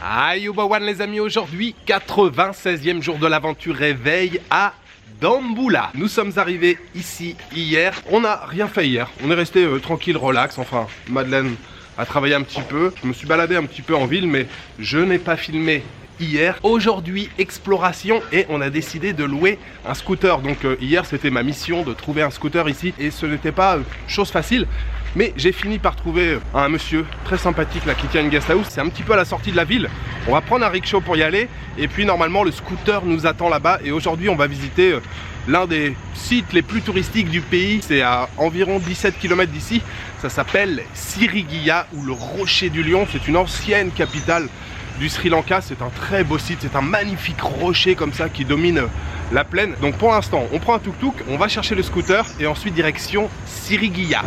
Ayubawan les amis, aujourd'hui 96e jour de l'aventure réveil à Damboula. Nous sommes arrivés ici hier, on n'a rien fait hier, on est resté tranquille, relax, enfin Madeleine a travaillé un petit peu, je me suis baladé un petit peu en ville mais je n'ai pas filmé hier. Aujourd'hui exploration et on a décidé de louer un scooter, donc hier c'était ma mission de trouver un scooter ici et ce n'était pas chose facile. Mais j'ai fini par trouver un monsieur très sympathique là qui tient une guest house. C'est un petit peu à la sortie de la ville. On va prendre un rickshaw pour y aller. Et puis normalement le scooter nous attend là-bas. Et aujourd'hui on va visiter l'un des sites les plus touristiques du pays. C'est à environ 17 km d'ici. Ça s'appelle Sirigaya ou le Rocher du Lion. C'est une ancienne capitale du Sri Lanka. C'est un très beau site. C'est un magnifique rocher comme ça qui domine la plaine. Donc pour l'instant on prend un tuk-tuk, on va chercher le scooter et ensuite direction Sirigaya.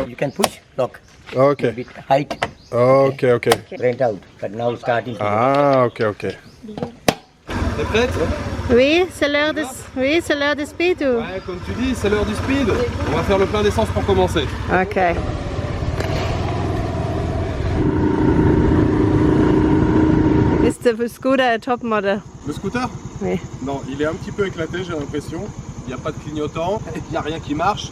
You can push, lock. Ok. A bit height. Ok, ok. Rent out, but now starting. Ah, ok, ok. T'es prête? Oui, c'est l'heure de... Oui, c'est l'heure de speed ou... Ouais, comme tu dis, c'est l'heure du speed. On va faire le plein d'essence pour commencer. Ok. Ist der scooter un top model? Le scooter? Oui. Non, il est un petit peu éclaté, j'ai l'impression. Il n'y a pas de clignotant, il n'y a rien qui marche.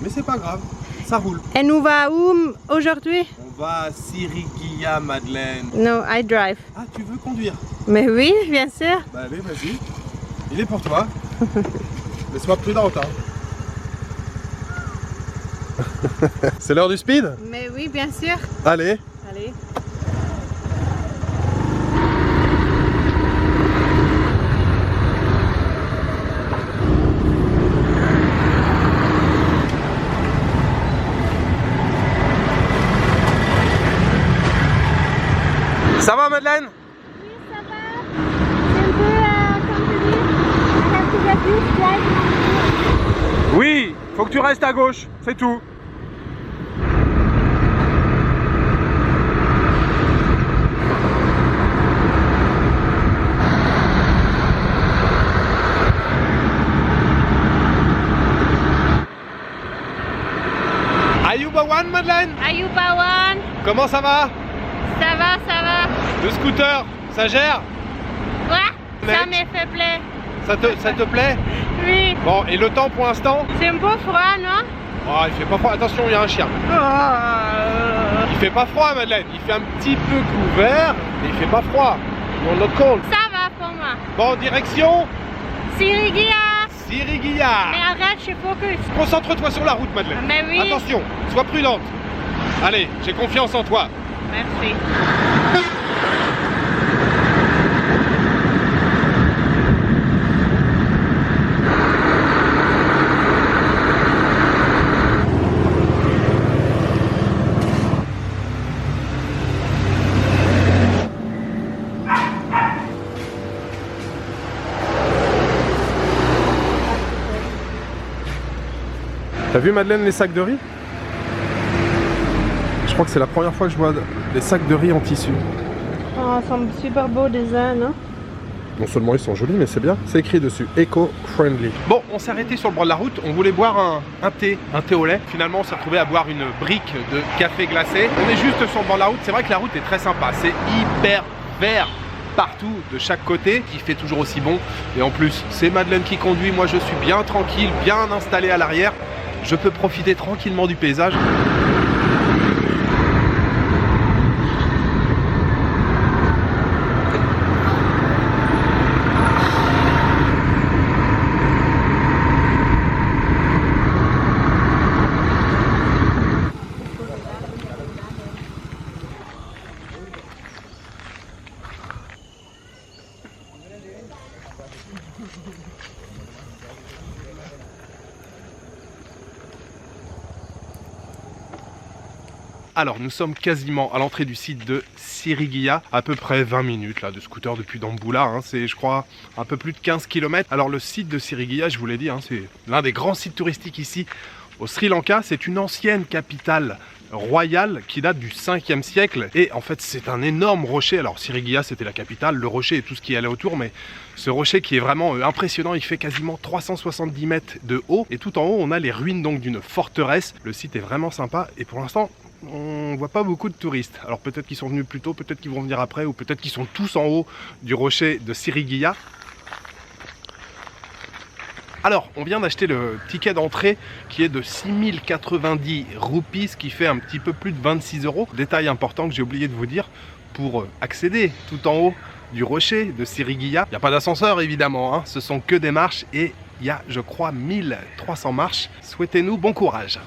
Mais c'est pas grave, ça roule. Et nous va où aujourd'hui? On va à Sirigaya, Madeleine. No, I drive. Ah, tu veux conduire? Mais oui, bien sûr. Bah allez, vas-y. Il est pour toi. Mais sois prudente, hein. C'est l'heure du speed? Mais oui, bien sûr. Allez. Allez. Ça va, Madeleine? Oui, ça va. C'est un peu, comme tu dis, I have to get used to it. Oui, faut que tu restes à gauche, c'est tout. Ayubawan, Madeleine? Ayubawan. Comment ça va? Ça va, ça va. Le scooter, ça gère? Quoi? Ça Mec. me fait plaisir. Ça te plaît? Oui. Bon, et le temps pour l'instant? C'est un peu froid, non? Oh, il fait pas froid, attention, il y a un chien. Il fait pas froid, Madeleine, il fait un petit peu couvert, mais il fait pas froid. On le compte. Ça va pour moi. Bon, direction Sirigaya. Sirigaya. Mais arrête, je focus. Concentre-toi sur la route, Madeleine. Mais oui. Attention, sois prudente. Allez, j'ai confiance en toi. Merci. T'as vu, Madeleine, les sacs de riz? Je crois que c'est la première fois que je vois des sacs de riz en tissu. Oh, c'est un super beau design, non? Non seulement ils sont jolis, mais c'est bien. C'est écrit dessus, eco-friendly. Bon, on s'est arrêté sur le bord de la route. On voulait boire un thé au lait. Finalement, on s'est retrouvé à boire une brique de café glacé. On est juste sur le bord de la route. C'est vrai que la route est très sympa. C'est hyper vert partout, de chaque côté, qui fait toujours aussi bon. Et en plus, c'est Madeleine qui conduit. Moi, je suis bien tranquille, bien installé à l'arrière. Je peux profiter tranquillement du paysage. Alors nous sommes quasiment à l'entrée du site de Sirigaya, à peu près 20 minutes là, de scooter depuis Damboula, hein. C'est je crois un peu plus de 15 km. Alors le site de Sirigaya, je vous l'ai dit, hein, c'est l'un des grands sites touristiques ici au Sri Lanka. C'est une ancienne capitale royale qui date du 5e siècle. Et en fait, c'est un énorme rocher. Alors, Sirigya, c'était la capitale, le rocher et tout ce qui allait autour. Mais ce rocher qui est vraiment impressionnant, il fait quasiment 370 mètres de haut. Et tout en haut, on a les ruines donc d'une forteresse. Le site est vraiment sympa. Et pour l'instant, on voit pas beaucoup de touristes. Alors peut-être qu'ils sont venus plus tôt, peut-être qu'ils vont venir après, ou peut-être qu'ils sont tous en haut du rocher de Sirigya. Alors, on vient d'acheter le ticket d'entrée qui est de 6090 roupies, ce qui fait un petit peu plus de 26 €. Détail important que j'ai oublié de vous dire, pour accéder tout en haut du rocher de Sirigya, il n'y a pas d'ascenseur évidemment, hein. Ce sont que des marches et il y a, je crois, 1300 marches. Souhaitez-nous bon courage.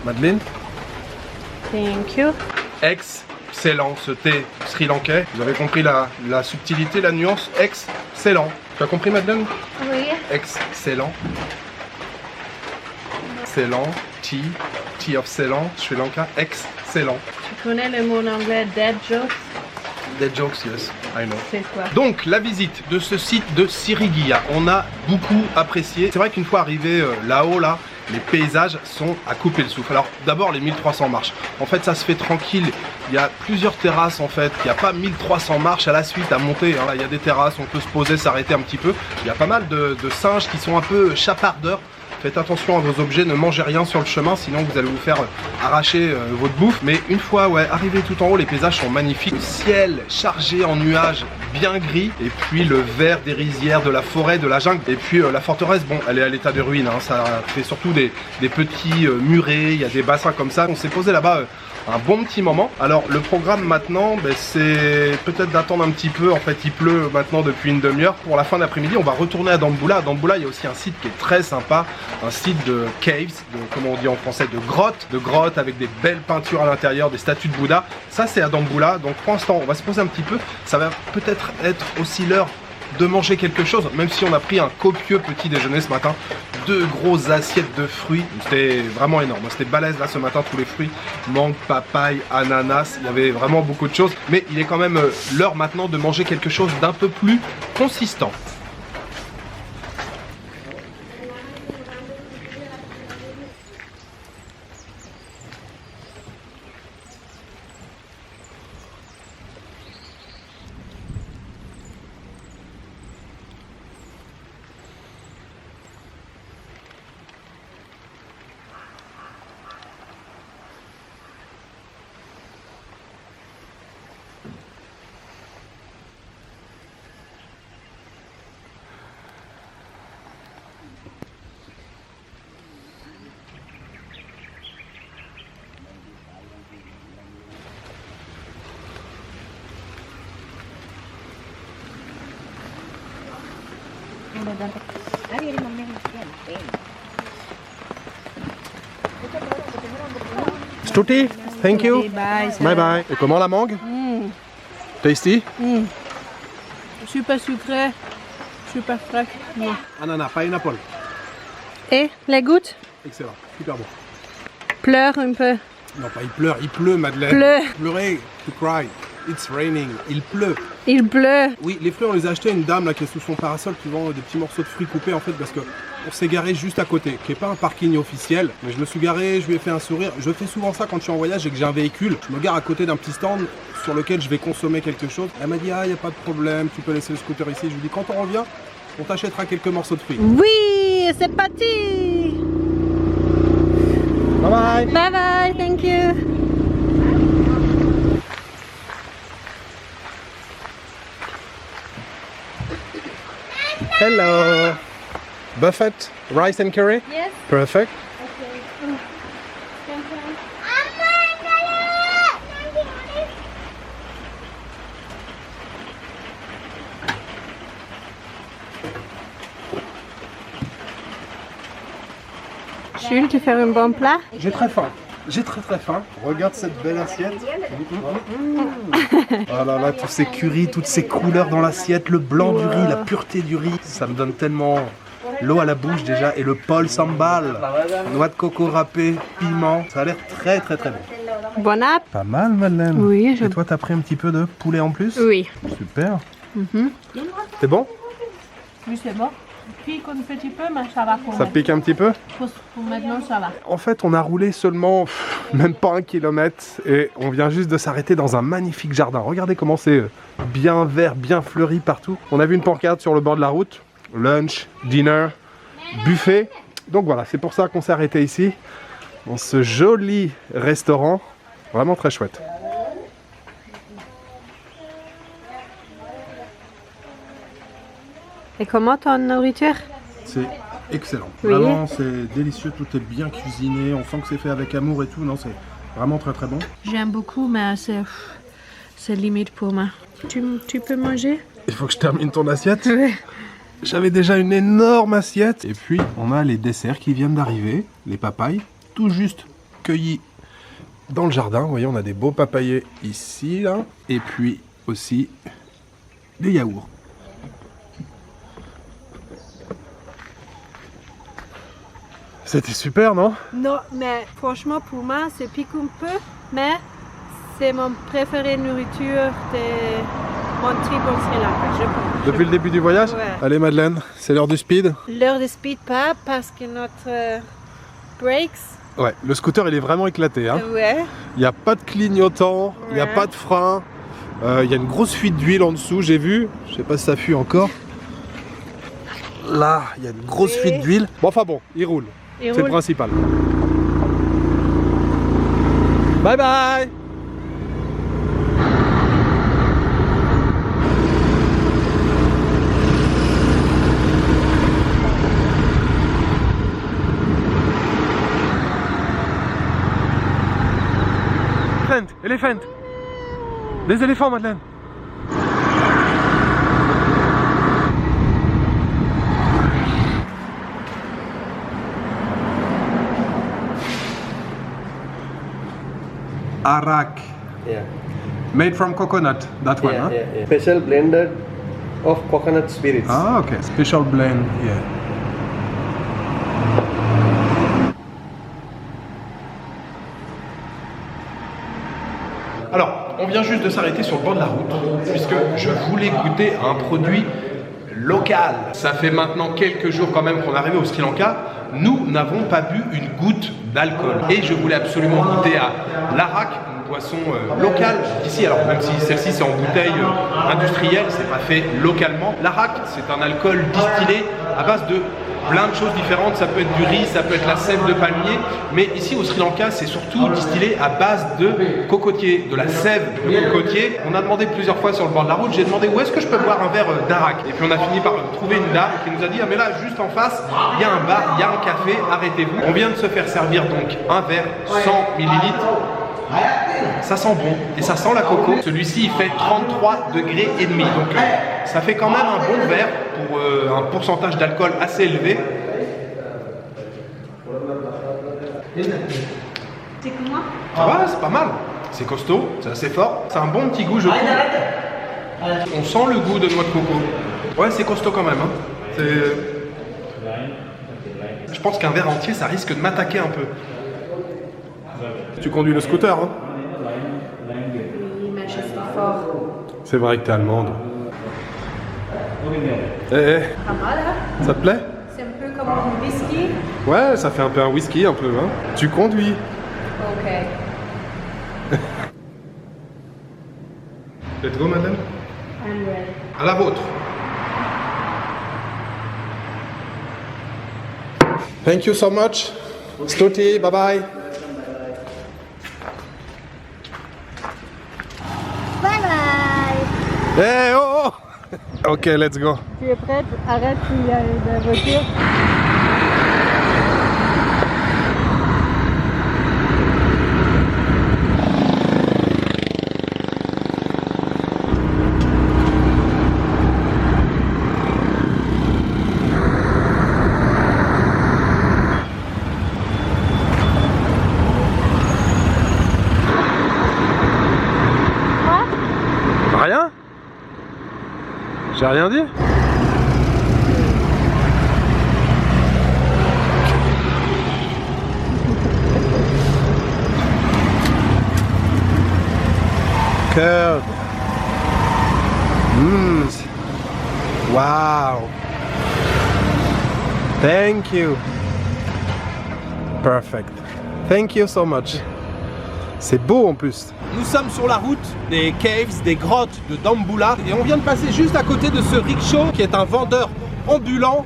Madeleine? Thank you. Excellent, ce thé sri-lankais. Vous avez compris la subtilité, la nuance? Excellent. Tu as compris, Madeleine? Oui. Excellent. Excellent. Tea of Ceylon, Sri Lanka. Excellent. Tu connais le mot en anglais dead jokes? Dead jokes, yes, I know. C'est quoi? Donc, la visite de ce site de Sirigya, on a beaucoup apprécié. C'est vrai qu'une fois arrivé là-haut, là, les paysages sont à couper le souffle. Alors, d'abord, les 1300 marches. En fait, ça se fait tranquille. Il y a plusieurs terrasses, en fait. Il n'y a pas 1300 marches à la suite à monter. Hein. Il y a des terrasses, on peut se poser, s'arrêter un petit peu. Il y a pas mal de singes qui sont un peu chapardeurs. Faites attention à vos objets, ne mangez rien sur le chemin, sinon vous allez vous faire arracher votre bouffe. Mais une fois arrivé tout en haut, les paysages sont magnifiques. Le ciel chargé en nuages, bien gris. Et puis le vert des rizières, de la forêt, de la jungle. Et puis la forteresse, bon, elle est à l'état de ruine. Hein. Ça fait surtout des petits murets, il y a des bassins comme ça. On s'est posé là-bas un bon petit moment. Alors le programme maintenant, ben, c'est peut-être d'attendre un petit peu. En fait, il pleut maintenant depuis une demi-heure. Pour la fin d'après-midi, on va retourner à Dambulla. À Dambulla, il y a aussi un site qui est très sympa, un site de caves, de, comment on dit en français, de grottes avec des belles peintures à l'intérieur, des statues de Bouddha. Ça, c'est à Dambulla. Donc pour l'instant, on va se poser un petit peu. Ça va peut-être être aussi l'heure de manger quelque chose, même si on a pris un copieux petit déjeuner ce matin, 2 grosses assiettes de fruits, c'était vraiment énorme, c'était balèze là ce matin, tous les fruits, mangue, papaye, ananas, il y avait vraiment beaucoup de choses, mais il est quand même l'heure maintenant de manger quelque chose d'un peu plus consistant. Stuti, thank you. Bye. Bye bye. Et comment la mangue? Tasty? Super sucré, super frais. Ananas, pineapple. Et les gouttes? Excellent, super bon. Pleure un peu. Non, pas il pleure, il pleut, Madeleine. Pleure. Pleurer, to cry. It's raining. Il pleut. Il pleut. Oui, les fruits, on les a achetés à une dame là qui est sous son parasol qui vend des petits morceaux de fruits coupés en fait parce que on s'est garé juste à côté, qui n'est pas un parking officiel. Mais je me suis garé, je lui ai fait un sourire. Je fais souvent ça quand je suis en voyage et que j'ai un véhicule. Je me gare à côté d'un petit stand sur lequel je vais consommer quelque chose. Elle m'a dit, ah, il n'y a pas de problème, tu peux laisser le scooter ici. Je lui ai dit, quand on revient, on t'achètera quelques morceaux de fruits. Oui, c'est parti. Bye bye. Bye bye, thank you. Hello. Buffet, rice and curry? Yes. Perfect. Jules, tu fais un bon plat? J'ai très faim. J'ai très faim. Regarde cette belle assiette. Oh là là, tous ces currys, toutes ces couleurs dans l'assiette, le blanc du riz, la pureté du riz. Ça me donne tellement l'eau à la bouche déjà. Et le pol sambal, noix de coco râpée, piment. Ça a l'air très bon. Bon app? Pas mal, Madeleine. Oui, Et toi, t'as pris un petit peu de poulet en plus? Oui. Super. C'est bon? Oui, c'est bon. Pique un petit peu, mais ça va pour Ça pique un petit peu? Pour maintenant, ça va. En fait, on a roulé seulement même pas 1 kilomètre et on vient juste de s'arrêter dans un magnifique jardin. Regardez comment c'est bien vert, bien fleuri partout. On a vu une pancarte sur le bord de la route. Lunch, dinner, buffet. Donc voilà, c'est pour ça qu'on s'est arrêté ici, dans ce joli restaurant. Vraiment très chouette. Et comment ton nourriture? C'est excellent. Oui. Vraiment, c'est délicieux. Tout est bien cuisiné. On sent que c'est fait avec amour et tout. Non, c'est vraiment très bon. J'aime beaucoup, mais c'est limite pour moi. Tu peux manger? Il faut que je termine ton assiette. Oui. J'avais déjà une énorme assiette. Et puis, on a les desserts qui viennent d'arriver. Les papayes, tout juste cueillis dans le jardin. Vous voyez, on a des beaux papayers ici, là. Et puis aussi des yaourts. C'était super, non? Non, mais franchement, pour moi, c'est pique un peu, mais c'est mon préféré nourriture de mon trip au Sri Lanka, je pense. Depuis le début du voyage? Ouais. Allez, Madeleine, c'est l'heure du speed. L'heure de speed pas parce que notre brakes, Ouais, le scooter, il est vraiment éclaté, hein. ouais. Il n'y a pas de clignotant, il n'y a Ouais. pas de frein. Il y a une grosse fuite d'huile en dessous, j'ai vu. Je sais pas si ça fuit encore. Là, il y a une grosse Oui. fuite d'huile. Bon, enfin bon, il roule. Il C'est le roule. principal. Bye bye. Elephant. Des éléphants, Madeleine. Arak. Yeah. Made from coconut, that one, huh? Yeah. Special blended of coconut spirits. Ah, okay. Special blend, yeah. Alors, on vient juste de s'arrêter sur le bord de la route, puisque je voulais goûter un produit local. Ça fait maintenant quelques jours quand même qu'on est arrivé au Sri Lanka. Nous n'avons pas bu une goutte d'alcool. Et je voulais absolument goûter à l'arak, une boisson locale d'ici. Alors même si celle-ci c'est en bouteille industrielle, c'est pas fait localement. L'arak, c'est un alcool distillé à base de plein de choses différentes. Ça peut être du riz, ça peut être la sève de palmier. Mais ici au Sri Lanka, c'est surtout distillé à base de cocotier, de la sève de cocotier. On a demandé plusieurs fois sur le bord de la route, j'ai demandé où est-ce que je peux boire un verre d'arak. Et puis on a fini par trouver une dame qui nous a dit ah mais là juste en face, il y a un bar, il y a un café, arrêtez-vous. On vient de se faire servir donc un verre 100 millilitres. Ça sent bon et ça sent la coco. Celui-ci il fait 33 degrés et demi, donc ça fait quand même un bon verre pour un pourcentage d'alcool assez élevé. C'est comment? Ça va, c'est pas mal. C'est costaud, c'est assez fort. C'est un bon petit goût, je trouve. On sent le goût de noix de coco. Ouais, c'est costaud quand même. Hein. Je pense qu'un verre entier, ça risque de m'attaquer un peu. Tu conduis le scooter, hein? Oui, mais je suis fort. C'est vrai que t'es allemande. Eh, Pas mal, hein? ça te plaît? C'est un peu comme un whisky. Ouais, ça fait un peu un whisky, un peu, hein. Tu conduis. Ok. Let's go, madame. I'm ready. À la vôtre. Thank you so much. Stuti, bye bye. Bye bye. Hey, oh, oh. Ok, let's go. Tu es prête? Arrête, il y a une voiture. Rien? J'ai rien dit? Curd. Wow. Thank you. Perfect. Thank you so much. C'est beau en plus. Nous sommes sur la route des caves, des grottes de Dambulla et on vient de passer juste à côté de ce rickshaw qui est un vendeur ambulant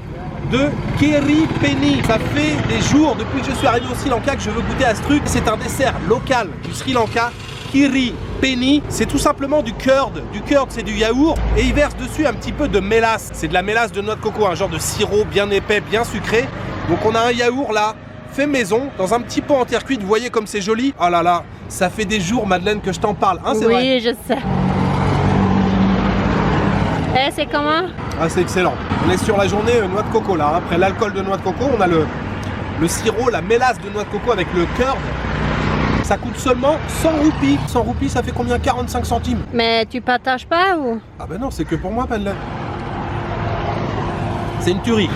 de Keri Peni. Ça fait des jours depuis que je suis arrivé au Sri Lanka que je veux goûter à ce truc. C'est un dessert local du Sri Lanka. Keri Peni, c'est tout simplement du curd. Du curd, c'est du yaourt et ils versent dessus un petit peu de mélasse. C'est de la mélasse de noix de coco, un genre de sirop bien épais, bien sucré. Donc on a un yaourt là, fait maison, dans un petit pot en terre cuite. Vous voyez comme c'est joli. Oh là là, ça fait des jours, Madeleine, que je t'en parle. Hein, c'est vrai? Oui, je sais. Eh, c'est comment? Ah, c'est excellent. On est sur la journée noix de coco là. Après l'alcool de noix de coco, on a le sirop, la mélasse de noix de coco avec le curd. Ça coûte seulement 100 roupies. 100 roupies, ça fait combien? 45 centimes. Mais tu partages pas ou? Ah ben non, c'est que pour moi, Madeleine. C'est une tuerie.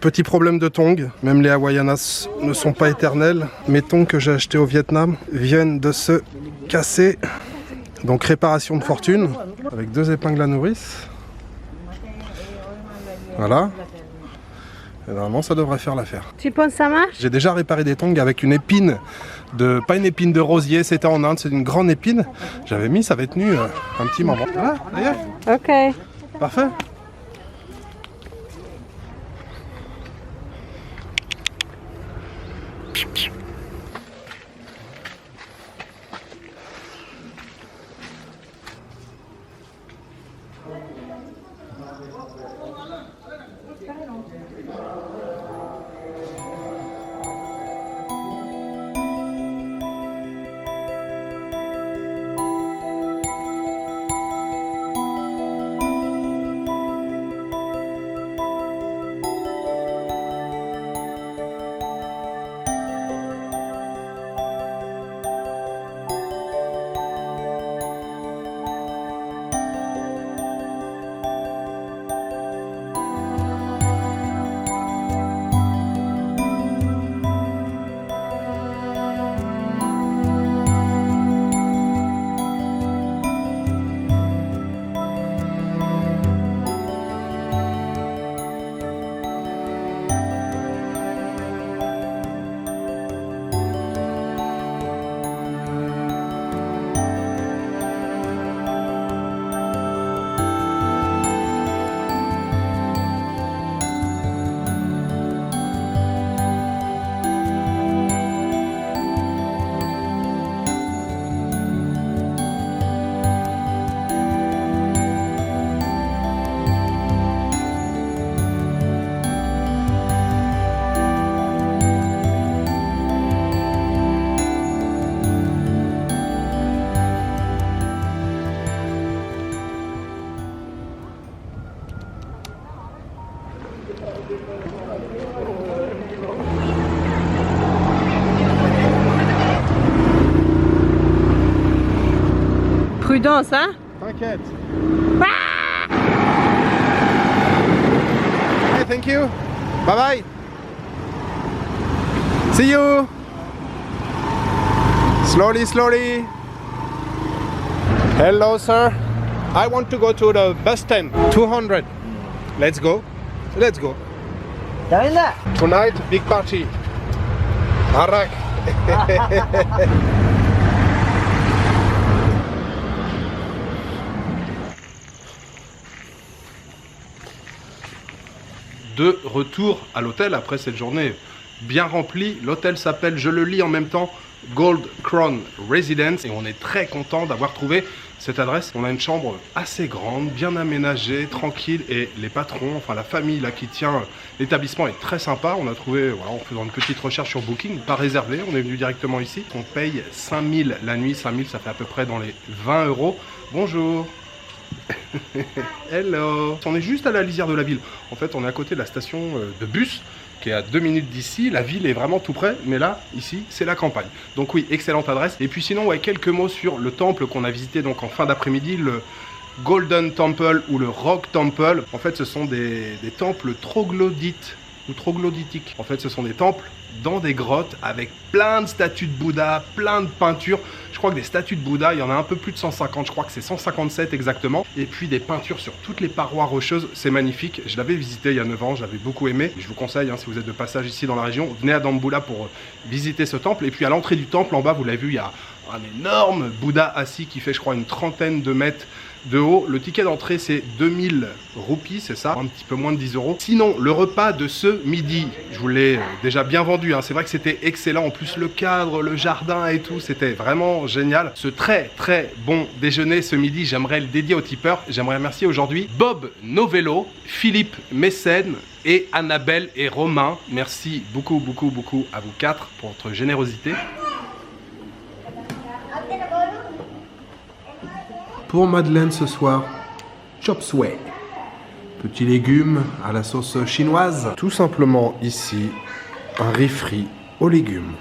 Petit problème de tongs, même les Havaianas ne sont pas éternels. Mes tongs que j'ai achetés au Vietnam viennent de se casser. Donc réparation de fortune, avec 2 épingles à nourrice. Voilà. Et normalement, ça devrait faire l'affaire. Tu penses que ça marche? J'ai déjà réparé des tongs avec une épine pas une épine de rosier, c'était en Inde, c'est une grande épine. J'avais mis, ça avait tenu un petit moment. Voilà, ça y est. Ok. Parfait. Prudence, hein? T'inquiète. Hey, thank you. Bye bye. See you. Slowly, slowly. Hello, sir. I want to go to the bus stand. 200. Let's go. Let's go. Tonight, big party. Arak. De retour à l'hôtel après cette journée bien remplie. L'hôtel s'appelle, je le lis en même temps, Gold Crown Residence et on est très content d'avoir trouvé cette adresse. On a une chambre assez grande, bien aménagée, tranquille et les patrons, enfin la famille là qui tient l'établissement est très sympa. On a trouvé, voilà, en faisant une petite recherche sur Booking, pas réservé, on est venu directement ici. On paye 5000 la nuit, 5000 ça fait à peu près dans les 20 €. Bonjour. Hello. On est juste à la lisière de la ville. En fait, on est à côté de la station de bus qui est à 2 minutes d'ici. La ville est vraiment tout près, mais là, ici, c'est la campagne. Donc oui, excellente adresse. Et puis sinon, ouais, quelques mots sur le temple qu'on a visité donc en fin d'après-midi, le Golden Temple ou le Rock Temple. En fait, ce sont des temples troglodytes ou troglodytiques. En fait, ce sont des temples dans des grottes avec plein de statues de Bouddha, plein de peintures. Je crois que des statues de Bouddha, il y en a un peu plus de 150, je crois que c'est 157 exactement. Et puis des peintures sur toutes les parois rocheuses, c'est magnifique. Je l'avais visité il y a 9 ans, j'avais beaucoup aimé. Je vous conseille, hein, si vous êtes de passage ici dans la région, venez à Dambulla pour visiter ce temple. Et puis à l'entrée du temple, en bas, vous l'avez vu, il y a un énorme Bouddha assis qui fait, je crois, une trentaine de mètres de haut. Le ticket d'entrée c'est 2000 roupies, c'est ça, un petit peu moins de 10 €. Sinon, le repas de ce midi, je vous l'ai déjà bien vendu, hein. C'est vrai que c'était excellent, en plus le cadre, le jardin et tout, c'était vraiment génial. Ce très très bon déjeuner ce midi, j'aimerais le dédier aux tipeurs. J'aimerais remercier aujourd'hui Bob Novello, Philippe Mécène et Annabelle et Romain. Merci beaucoup beaucoup beaucoup à vous quatre pour votre générosité. Pour Madeleine ce soir, chop suey, petits légumes à la sauce chinoise. Tout simplement ici, un riz frit aux légumes.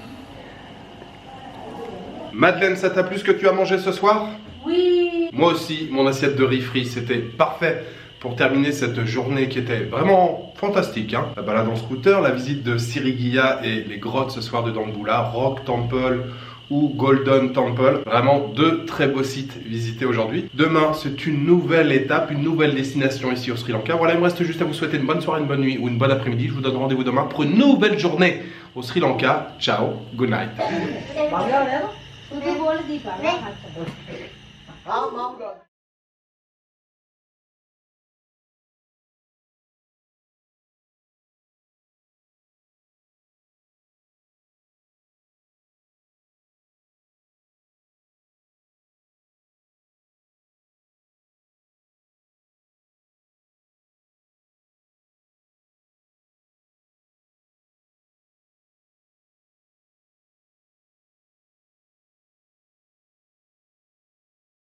Madeleine, ça t'a plu ce que tu as mangé ce soir? Oui. Moi aussi, mon assiette de riz frit, c'était parfait pour terminer cette journée qui était vraiment fantastique, hein. La balade en scooter, la visite de Siriguilla et les grottes ce soir de Dambulla, Rock Temple ou Golden Temple. Vraiment deux très beaux sites visités aujourd'hui. Demain, c'est une nouvelle étape, une nouvelle destination ici au Sri Lanka. Voilà, il me reste juste à vous souhaiter une bonne soirée, une bonne nuit ou une bonne après-midi. Je vous donne rendez-vous demain pour une nouvelle journée au Sri Lanka. Ciao, good night.